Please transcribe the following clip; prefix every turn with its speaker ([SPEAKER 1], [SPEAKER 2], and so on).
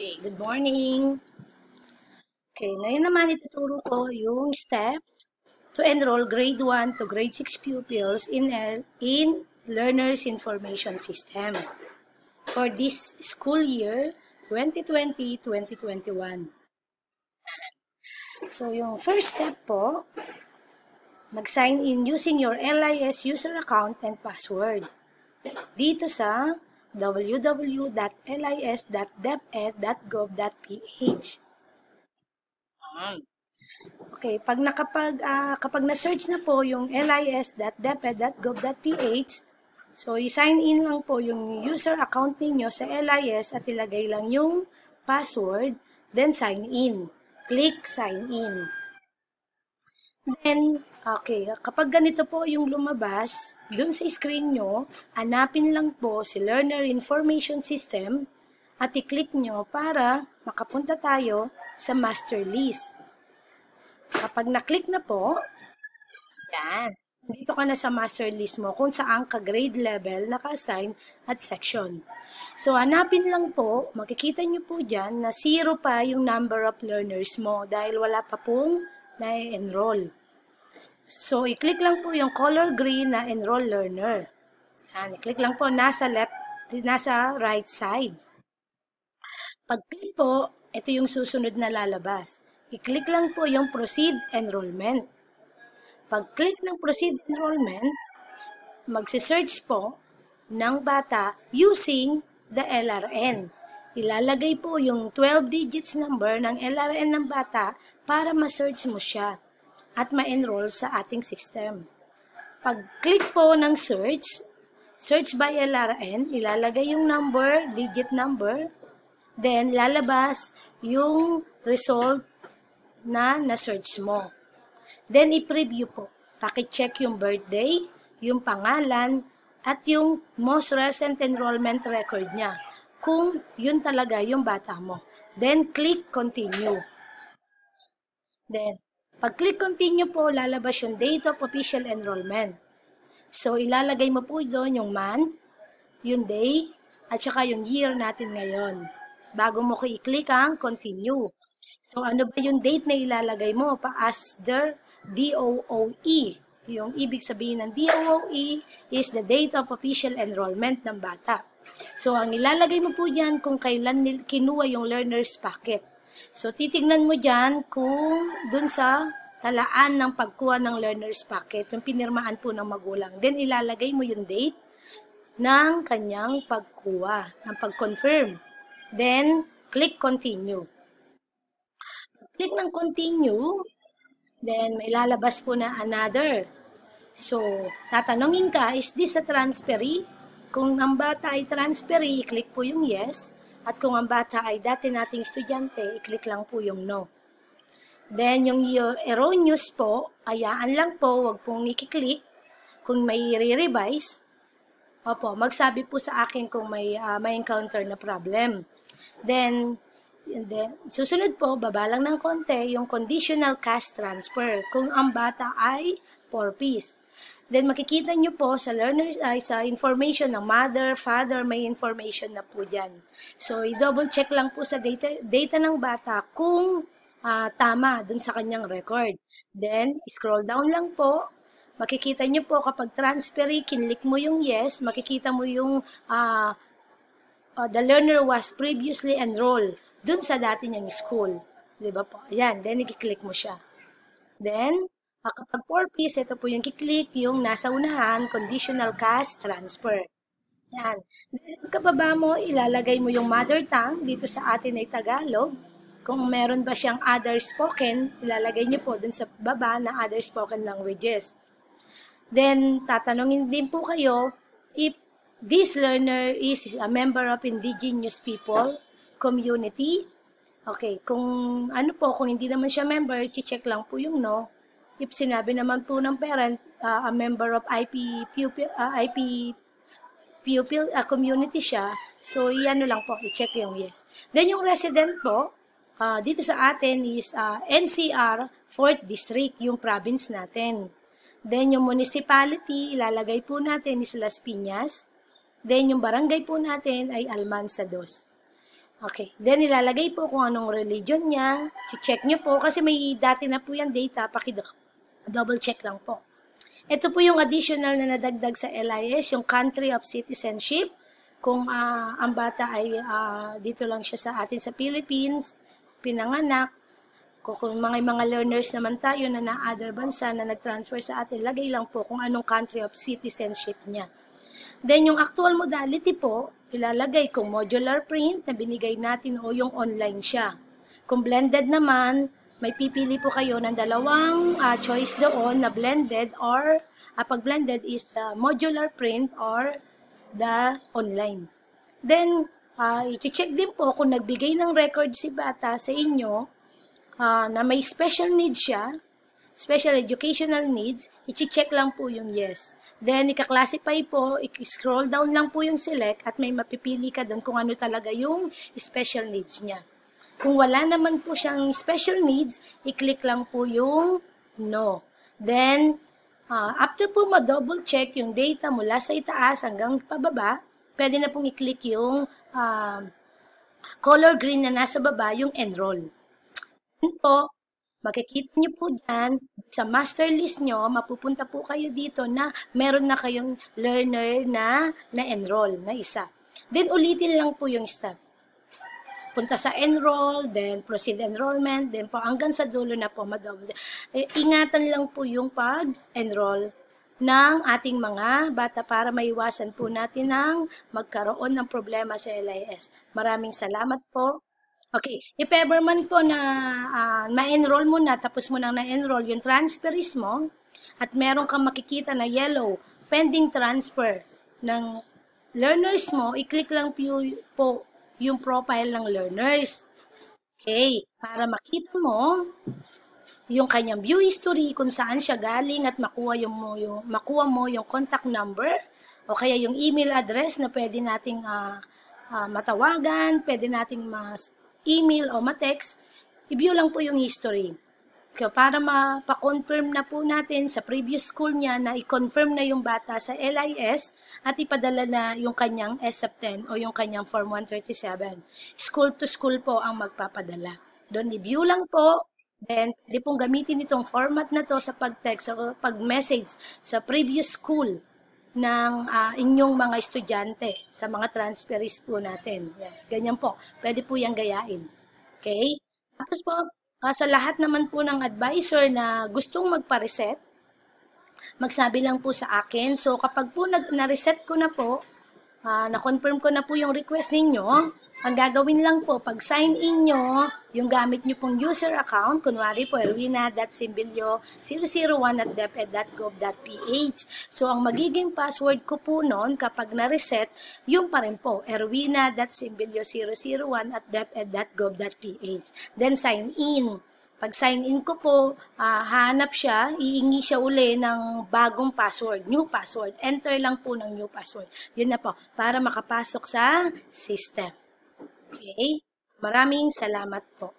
[SPEAKER 1] Okay, good morning. Okay, ngayon naman ituturo ko yung steps to enroll grade 1 to grade 6 pupils in Learner's Information System for this school year 2020-2021. So, yung first step po, mag-sign in using your LIS user account and password. Dito sa www.lis.deped.gov.ph. Okay, kapag na-search na po yung lis.deped.gov.ph, so i-sign in lang po yung user account ninyo sa LIS at ilagay lang yung password, then sign in. Click sign in. Then, okay, kapag ganito po yung lumabas, dun sa screen nyo, hanapin lang po si Learner Information System at i-click nyo para makapunta tayo sa master list. Kapag na-click na po, yan, dito ka na sa master list mo kung saan ka grade level naka-assign at section. So, hanapin lang po, makikita nyo po dyan na 0 pa yung number of learners mo dahil wala pa pong na-enroll. So, i-click lang po yung color green na enroll learner. Yan, i-click lang po nasa right side. Pag-click po, ito yung susunod na lalabas. I-click lang po yung Proceed Enrollment. Pag-click ng Proceed Enrollment, magsi-search po ng bata using the LRN. Ilalagay po yung 12 digits number ng LRN ng bata para ma-search mo siya at ma-enroll sa ating system. Pag-click po ng search by LRN, ilalagay yung number, digit number, then lalabas yung result na na-search mo. Then, i-preview po. Paki-check yung birthday, yung pangalan, at yung most recent enrollment record niya. Kung yun talaga yung bata mo. Then, click continue. Then, pag-click continue po, lalabas yung date of official enrollment. So, ilalagay mo po doon yung month, yung day, at saka yung year natin ngayon. Bago mo ko i-click ang continue. So, ano ba yung date na ilalagay mo? As the DOOE. Yung ibig sabihin ng DOOE is the date of official enrollment ng bata. So, ang ilalagay mo po dyan kung kailan kinuha yung learner's packet. So, titignan mo dyan kung dun sa talaan ng pagkuha ng learner's packet, yung pinirmaan po ng magulang. Then, ilalagay mo yung date ng kanyang pagkuha, ng pag-confirm. Then, click continue. Click ng continue, then may lalabas po na another. So, tatanungin ka, is this a transferee? Kung ang bata ay transferee, i-click po yung yes. At kung ang bata ay dati nating estudyante, i-click lang po yung no. Then, yung erroneous po, ayaan lang po, wag pong i-click. Kung may re-revise, opo, magsabi po sa akin kung may encounter na problem. Then, susunod po, baba lang ng konti, yung conditional cash transfer, kung ang bata ay 4-piece. Then, makikita nyo po sa learners, sa information ng mother, father, may information na po dyan. So, i-double check lang po sa data ng bata kung tama dun sa kanyang record. Then, scroll down lang po. Makikita nyo po kapag transferee, kinlik mo yung yes, makikita mo yung the learner was previously enrolled dun sa dati niyang school. Diba po? Ayan, then i-click mo siya. Then, kapag 4-piece, ito po yung i-click, yung nasa unahan, conditional cash transfer. Yan. Then, pagkababa mo, ilalagay mo yung mother tongue, dito sa atin ay Tagalog. Kung meron ba siyang other spoken, ilalagay niyo po dun sa baba na other spoken languages. Then, tatanungin din po kayo if this learner is a member of indigenous people community. Okay, kung ano po, kung hindi naman siya member, i-check lang po yung no. If sinabi naman po ng parent, a member of IP pupil community siya, so i-ano lang po, i-check yung yes. Then yung resident po, dito sa atin is NCR 4th District, yung province natin. Then yung municipality, ilalagay po natin is Las Piñas. Then yung barangay po natin ay Almansa 2. Okay. Then, ilalagay po kung anong religion niya. Check nyo po kasi may dati na po yung data. Double check lang po. Ito po yung additional na nadagdag sa LIS, yung country of citizenship. Kung ang bata ay dito lang siya sa atin sa Philippines, pinanganak. Kung mga learners naman tayo na na-other bansa na nag-transfer sa atin, lagay lang po kung anong country of citizenship niya. Then yung actual modality po, ilalagay kung modular print na binigay natin o yung online siya. Kung blended naman, may pipili po kayo ng dalawang choice doon na blended or pag blended is the modular print or the online. Then, i-check din po kung nagbigay ng record si bata sa inyo na may special needs siya, special educational needs, i-check lang po yung yes. Then, ika-classify po, i-scroll down lang po yung select at may mapipili ka doon kung ano talaga yung special needs niya. Kung wala naman po siyang special needs, i-click lang po yung no. Then, after po ma-double check yung data mula sa itaas hanggang pababa, pwede na pong i-click yung color green na nasa baba, yung enroll. Po, makikita nyo po dyan, sa master list nyo, mapupunta po kayo dito na meron na kayong learner na na-enroll na isa. Then, ulitin lang po yung step. Punta sa enroll, then proceed enrollment, then po hanggang sa dulo na po madouble. Ingatan lang po yung pag-enroll ng ating mga bata para maiwasan po natin ng magkaroon ng problema sa LIS. Maraming salamat po. Okay, if ever man po na ma-enroll mo na, tapos mo nang na-enroll yung transferees mo, at meron kang makikita na yellow, pending transfer ng learners mo, i-click lang po yung profile ng learners. Okay, para makita mo yung kanyang view history, kung saan siya galing at makuha mo yung contact number o kaya yung email address na pwede nating matawagan, pwede nating email o ma-text, i-view lang po yung history. Para mapakonfirm na po natin sa previous school niya na i-confirm na yung bata sa LIS at ipadala na yung kanyang SF10 o yung kanyang Form 137. School to school po ang magpapadala. Doon i-view lang po, then pwede pong gamitin itong format na to sa pag-text o pag-message sa previous school ng inyong mga estudyante sa mga transferees po natin. Ganyan po. Pwede po yung gayain. Okay? Tapos po, sa lahat naman po ng advisor na gustong magpa-reset, magsabi lang po sa akin. So, kapag po na-reset ko na po, na-confirm ko na po yung request ninyo, ang gagawin lang po, pag sign in nyo, yung gamit nyo pong user account, kunwari po, erwina.simbilio001@deped.gov.ph. So, ang magiging password ko po noon, kapag na-reset, yung pa rin po, erwina.simbilio001@deped.gov.ph. Then, sign in. Pag sign in ko po, hanap siya, iingi siya uli ng bagong password, new password. Enter lang po ng new password. Yun na po, para makapasok sa system. Okay? Maraming salamat po.